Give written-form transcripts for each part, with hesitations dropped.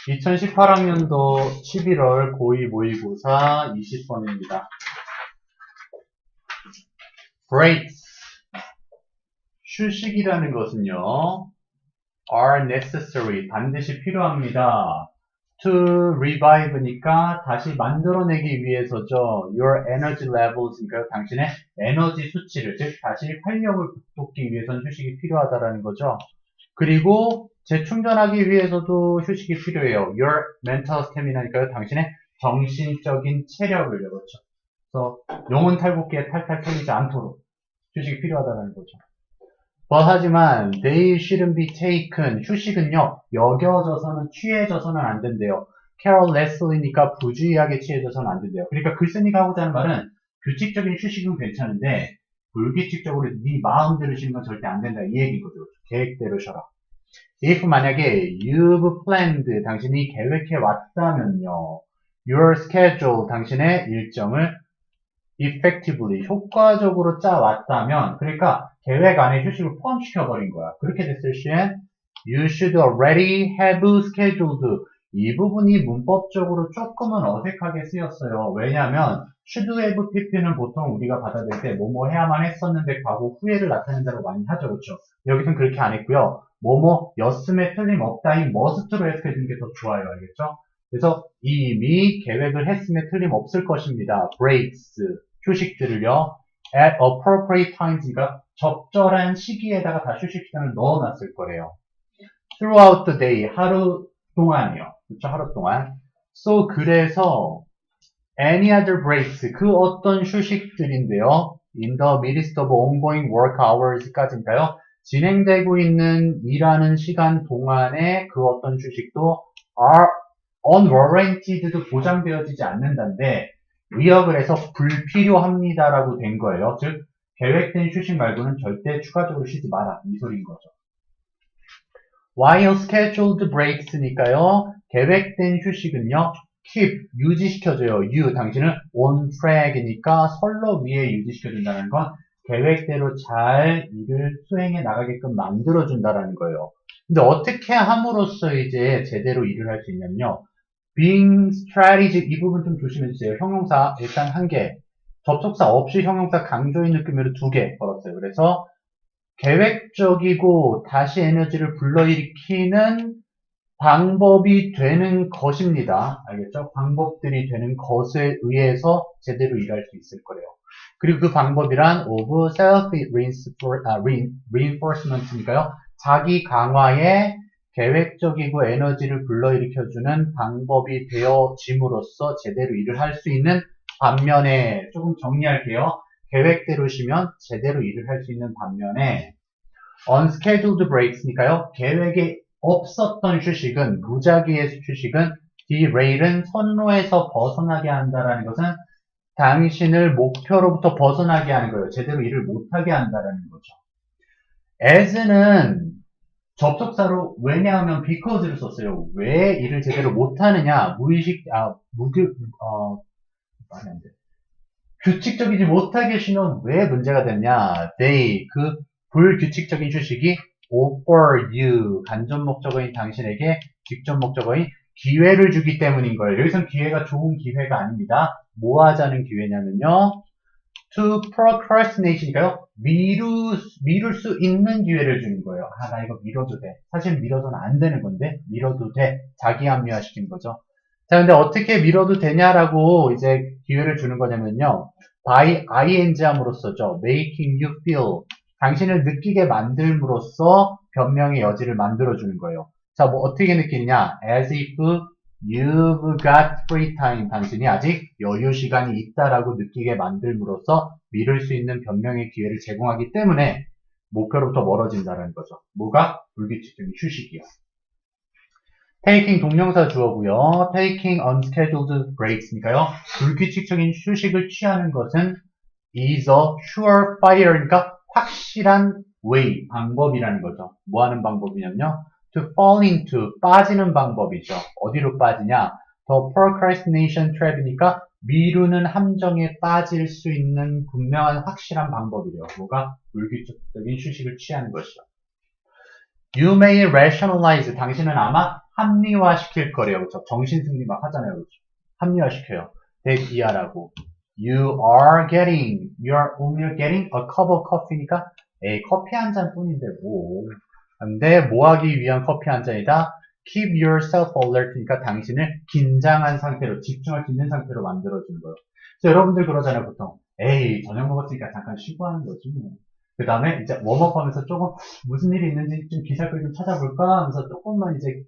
2018학년도 11월 고2 모의고사 20번입니다. breaks. 휴식이라는 것은요, are necessary. 반드시 필요합니다. to revive니까 다시 만들어내기 위해서죠. your energy levels니까 당신의 에너지 수치를, 즉 다시 활력을 북돋기 위해서는 휴식이 필요하다라는 거죠. 그리고 재충전하기 위해서도 휴식이 필요해요. your mental stamina니까요. 당신의 정신적인 체력을, 그렇죠. 그래서 영혼 탈곡기에 탈탈 털리지 않도록 휴식이 필요하다는 거죠. 하지만 they shouldn't be taken. 휴식은요, 여겨져서는, 취해져서는 안 된대요. carelessly니까 부주의하게 취해져서는 안 된대요. 그러니까 글쓴이가 하고자 하는 말은 규칙적인 휴식은 괜찮은데 불규칙적으로 네 마음대로 쉬는 건 절대 안 된다, 이 얘기거든요. 계획대로 쉬어라. if 만약에 you've planned, 당신이 계획해 왔다면요, your schedule, 당신의 일정을 effectively, 효과적으로 짜왔다면, 그러니까 계획 안에 휴식을 포함시켜버린 거야. 그렇게 됐을 시엔 you should already have scheduled. 이 부분이 문법적으로 조금은 어색하게 쓰였어요. 왜냐하면 should have pp는 보통 우리가 받아들일 때 뭐뭐 해야만 했었는데 과거 후회를 나타낸다고 많이 하죠. 그렇죠? 여기서는 그렇게 안 했고요. 뭐뭐 였음에 틀림없다인 must로 해석해주는 게 더 좋아요. 알겠죠? 그래서 이미 계획을 했음에 틀림없을 것입니다. breaks, 휴식들을요, at appropriate times가 적절한 시기에다가 다 휴식 시간을 넣어놨을 거래요. throughout the day, 하루 동안이요. 그렇죠? 하루 동안. so, 그래서 any other breaks, 그 어떤 휴식들인데요. in the midst of ongoing work hours까지인가요? 진행되고 있는 일하는 시간 동안에 그 어떤 휴식도 are unwarranted도 보장되어지지 않는다는데 위협을 해서 불필요합니다라고 된 거예요. 즉 계획된 휴식 말고는 절대 추가적으로 쉬지 마라, 이 소리인 거죠. while scheduled breaks니까요. 계획된 휴식은요, keep, 유지시켜줘요. you, 당신은 on track이니까 선로 위에 유지시켜준다는 건 계획대로 잘 일을 수행해 나가게끔 만들어준다라는 거예요. 근데 어떻게 함으로써 이제 제대로 일을 할 수 있냐면요. being strategic, 이 부분 좀 조심해주세요. 형용사 일단 1개, 접속사 없이 형용사 강조인 느낌으로 2개 걸었어요. 그래서 계획적이고 다시 에너지를 불러일으키는 방법이 되는 것입니다. 알겠죠? 방법들이 되는 것에 의해서 제대로 일할 수 있을 거예요. 그리고 그 방법이란 of self-reinforcement니까요. 자기 강화에 계획적이고 에너지를 불러일으켜주는 방법이 되어짐으로써 제대로 일을 할 수 있는 반면에, 조금 정리할게요. 계획대로 쉬면 제대로 일을 할 수 있는 반면에 unscheduled breaks니까요. 계획에 없었던 휴식은, 무작위의 휴식은 derail은 선로에서 벗어나게 한다라는 것은 당신을 목표로부터 벗어나게 하는 거예요. 제대로 일을 못하게 한다라는 거죠. as는 접속사로 왜냐하면 because를 썼어요. 왜 일을 제대로 못하느냐, 말이 안 돼. 규칙적이지 못하게 쉬면 왜 문제가 됐냐, they, 그 불규칙적인 휴식이 offer you, 간접 목적어인 당신에게 직접 목적어인 기회를 주기 때문인 거예요. 여기선 기회가 좋은 기회가 아닙니다. 뭐 하자는 기회냐면요, to procrastinate니까요. 미룰 수 있는 기회를 주는 거예요. 나 이거 미뤄도 돼. 사실 미뤄서는 안 되는 건데 미뤄도 돼. 자기 합리화시킨 거죠. 자, 근데 어떻게 미뤄도 되냐라고 이제 기회를 주는 거냐면요, by ing 함으로써죠. making you feel, 당신을 느끼게 만들므로써 변명의 여지를 만들어주는 거예요. 자, 뭐 어떻게 느끼느냐, as if you've got free time, 당신이 아직 여유 시간이 있다라고 느끼게 만들므로써 미룰 수 있는 변명의 기회를 제공하기 때문에 목표로부터 멀어진다는 거죠. 뭐가? 불규칙적인 휴식이요. taking 동명사 주어고요. taking unscheduled breaks니까요. 불규칙적인 휴식을 취하는 것은 is a surefire, 확실한 way, 방법이라는 거죠. 뭐 하는 방법이냐면요, to fall into, 빠지는 방법이죠. 어디로 빠지냐? the procrastination trap이니까 미루는 함정에 빠질 수 있는 분명한 확실한 방법이래요. 뭐가? 불규칙적인 휴식을 취하는 것이죠. You may rationalize, 당신은 아마 합리화시킬 거래요. 그렇죠? 정신승리 막 하잖아요. 그렇죠? 합리화시켜요. that 이하라고. you're getting a cup of coffee니까 에이, 커피 한 잔 뿐인데 뭐. 근데 뭐 하기 위한 커피 한 잔이다? keep yourself alert니까 당신을 긴장한 상태로, 집중할 수 있는 상태로 만들어주는 거예요. 그래서 여러분들 그러잖아요, 보통. 에이, 저녁 먹었으니까 잠깐 쉬고 하는 거지, 뭐. 그 다음에 이제 웜업 하면서 조금 무슨 일이 있는지 좀 기사글 좀 찾아볼까 하면서 조금만 이제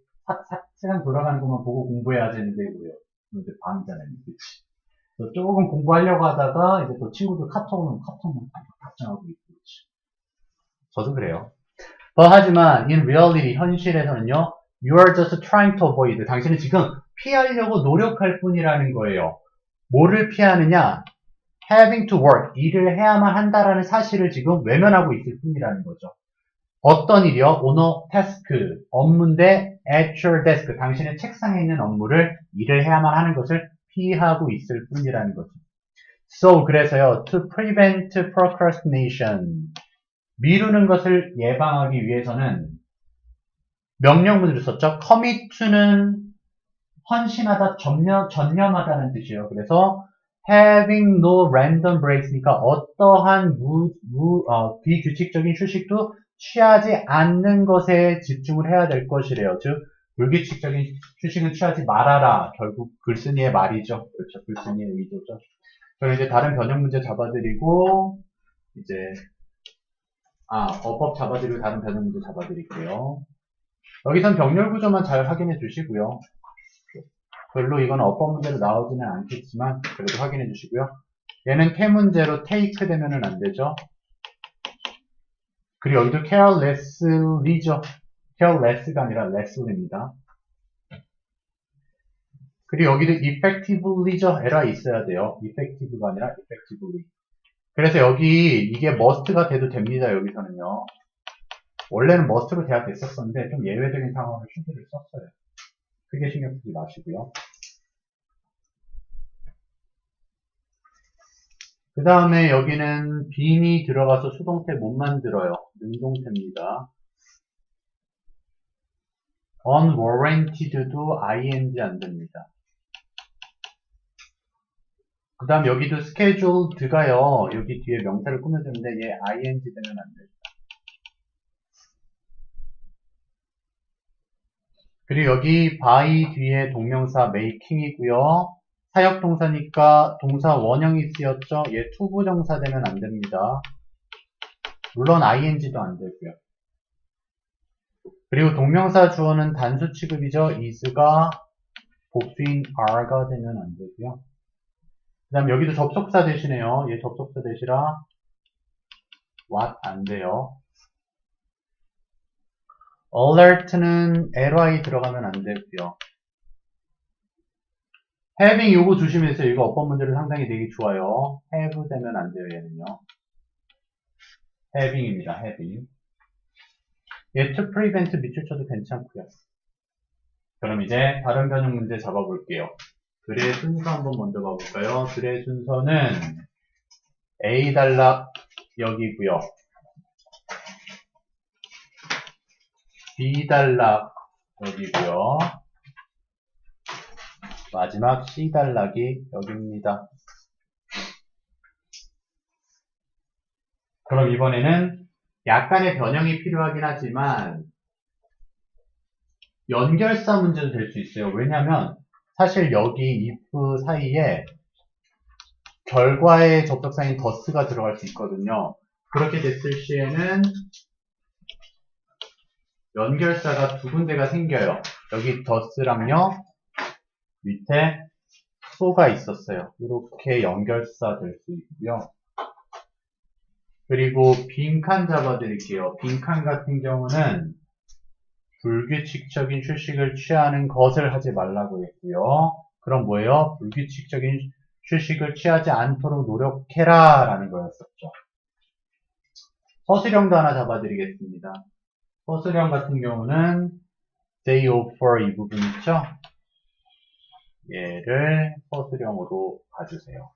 세상 돌아가는 것만 보고 공부해야 되는데, 뭐요. 이제 밤이잖아요, 그치? 그래서 조금 공부하려고 하다가 이제 또 친구들 카톡만 답장하고 있고, 그치? 저도 그래요. 하지만 in reality 현실에서는요, you are just trying to avoid. 당신은 지금 피하려고 노력할 뿐이라는 거예요. 뭐를 피하느냐? having to work. 일을 해야만 한다라는 사실을 지금 외면하고 있을 뿐이라는 거죠. 어떤 일이요? on a task. 업무인데 at your desk. 당신의 책상에 있는 업무를 일을 해야만 하는 것을 피하고 있을 뿐이라는 거죠. So 그래서요, to prevent procrastination. 미루는 것을 예방하기 위해서는 명령문으로 썼죠. commit to는 헌신하다, 전념하다는 뜻이에요. 그래서 having no random breaks니까 어떠한 비규칙적인 휴식도 취하지 않는 것에 집중을 해야 될 것이래요. 즉, 불규칙적인 휴식은 취하지 말아라. 결국 글쓴이의 말이죠. 그렇죠. 글쓴이의 의도죠. 그럼 이제 다른 변형 문제 잡아드리고, 이제 어법 잡아드리고 다른 변형 문제 잡아드릴게요. 여기선 병렬 구조만 잘 확인해 주시고요. 별로 이건 어법 문제로 나오지는 않겠지만 그래도 확인해 주시고요. 얘는 T문제로 take 되면은 안 되죠. 그리고 여기도 carelessly죠. careless가 아니라 lessly입니다. 그리고 여기도 effectively죠. 에러 있어야 돼요. effective가 아니라 effectively. 그래서 여기 이게 must가 돼도 됩니다. 여기서는요. 원래는 must로 돼야 됐었었는데 좀 예외적인 상황으로 should를 썼어요. 크게 신경 쓰지 마시고요. 그 다음에 여기는 being이 들어가서 수동태 못 만들어요. 능동태입니다. unwarranted도 ing 안 됩니다. 그 다음 여기도 scheduled가요. 여기 뒤에 명사를 꾸며주는데 얘 ing 되면 안 됩니다. 그리고 여기 by 뒤에 동명사 making이고요. 사역동사니까 동사 원형이 쓰였죠. 얘 투부정사 되면 안 됩니다. 물론 ing도 안 되고요. 그리고 동명사 주어는 단수 취급이죠. is가 복수인 are가 되면 안 되고요. 그 다음 여기도 접속사 대신에요. 얘 접속사 대시라 what 안 돼요. alert는 ly 들어가면 안 되고요. having 요거 조심해서 이거 어법 문제를 상당히 되게 좋아요. have 되면 안 돼요. 얘는요. having입니다. having. 얘 to prevent 밑줄 쳐도 괜찮고요. 그럼 이제 다른 변형 문제 잡아볼게요. 글의 순서 한번 먼저 봐볼까요? 글의 순서는 A 단락 여기고요. B 단락 여기고요. 마지막 C 단락이 여기입니다. 그럼 이번에는 약간의 변형이 필요하긴 하지만 연결사 문제도 될 수 있어요. 왜냐하면 사실 여기 if 사이에 결과의 접속사인 더스가 들어갈 수 있거든요. 그렇게 됐을 시에는 연결사가 두 군데가 생겨요. 여기 더스랑요. 밑에 소가 있었어요. 이렇게 연결사 될 수 있고요. 그리고 빈칸 잡아드릴게요. 빈칸 같은 경우는 불규칙적인 휴식을 취하는 것을 하지 말라고 했고요. 그럼 뭐예요? 불규칙적인 휴식을 취하지 않도록 노력해라 라는 거였었죠. 서술형도 하나 잡아드리겠습니다. 서술형 같은 경우는 day offer 이 부분 있죠? 얘를 서술형으로 봐주세요.